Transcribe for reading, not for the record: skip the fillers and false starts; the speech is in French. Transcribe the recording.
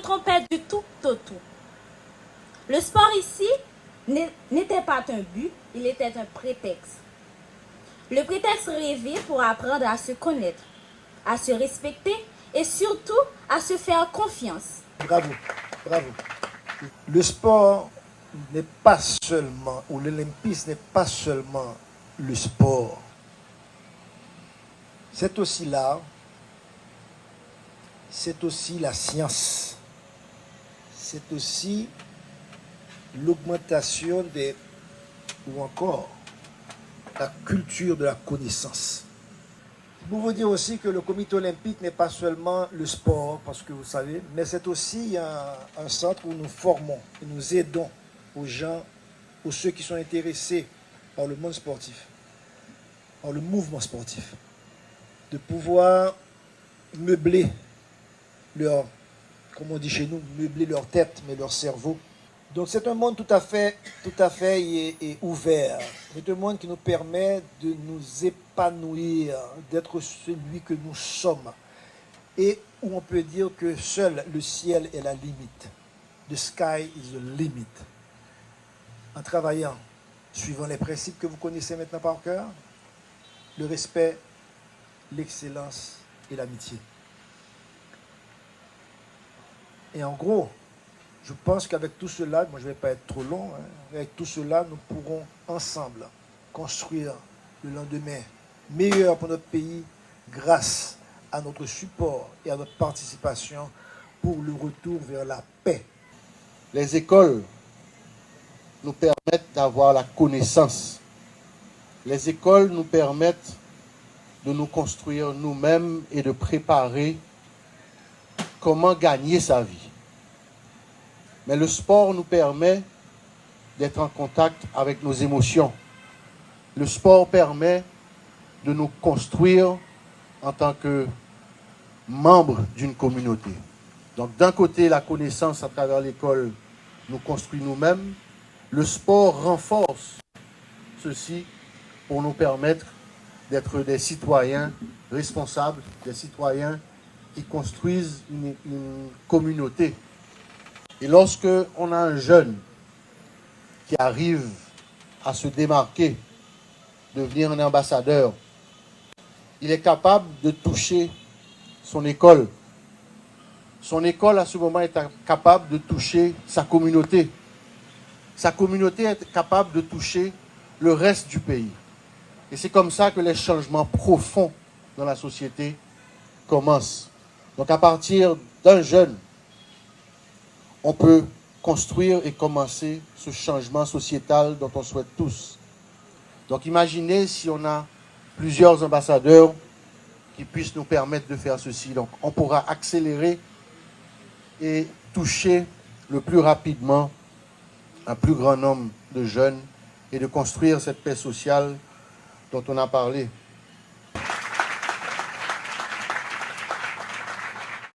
trompait du tout au tout. Le sport ici n'était pas un but, il était un prétexte. Le prétexte rêvé pour apprendre à se connaître, à se respecter et surtout à se faire confiance. Bravo, bravo. Le sport n'est pas seulement, ou l'olympisme n'est pas seulement le sport. C'est aussi l'art, c'est aussi la science, c'est aussi l'augmentation des, ou encore la culture de la connaissance. Pour vous dire aussi que le comité olympique n'est pas seulement le sport, parce que vous savez, mais c'est aussi un centre où nous formons et nous aidons aux gens, aux ceux qui sont intéressés par le monde sportif, par le mouvement sportif, de pouvoir meubler leur, comme on dit chez nous, meubler leur tête, mais leur cerveau. Donc c'est un monde tout à fait et ouvert. C'est un monde qui nous permet de nous épanouir, d'être celui que nous sommes. Et où on peut dire que seul le ciel est la limite. The sky is the limit. En travaillant, suivant les principes que vous connaissez maintenant par cœur, le respect, l'excellence et l'amitié. Et en gros, je pense qu'avec tout cela, moi je ne vais pas être trop long, avec tout cela, nous pourrons ensemble construire le lendemain meilleur pour notre pays grâce à notre support et à notre participation pour le retour vers la paix. Les écoles nous permettent d'avoir la connaissance. Les écoles nous permettent de nous construire nous-mêmes et de préparer comment gagner sa vie. Mais le sport nous permet d'être en contact avec nos émotions. Le sport permet de nous construire en tant que membres d'une communauté. Donc d'un côté, la connaissance à travers l'école nous construit nous-mêmes. Le sport renforce ceci pour nous permettre d'être des citoyens responsables, des citoyens qui construisent une communauté. Et lorsque on a un jeune qui arrive à se démarquer, devenir un ambassadeur, il est capable de toucher son école. Son école, à ce moment, est capable de toucher sa communauté. Sa communauté est capable de toucher le reste du pays. Et c'est comme ça que les changements profonds dans la société commencent. Donc à partir d'un jeune, on peut construire et commencer ce changement sociétal dont on souhaite tous. Donc imaginez si on a plusieurs ambassadeurs qui puissent nous permettre de faire ceci. Donc on pourra accélérer et toucher le plus rapidement un plus grand nombre de jeunes et de construire cette paix sociale dont on a parlé.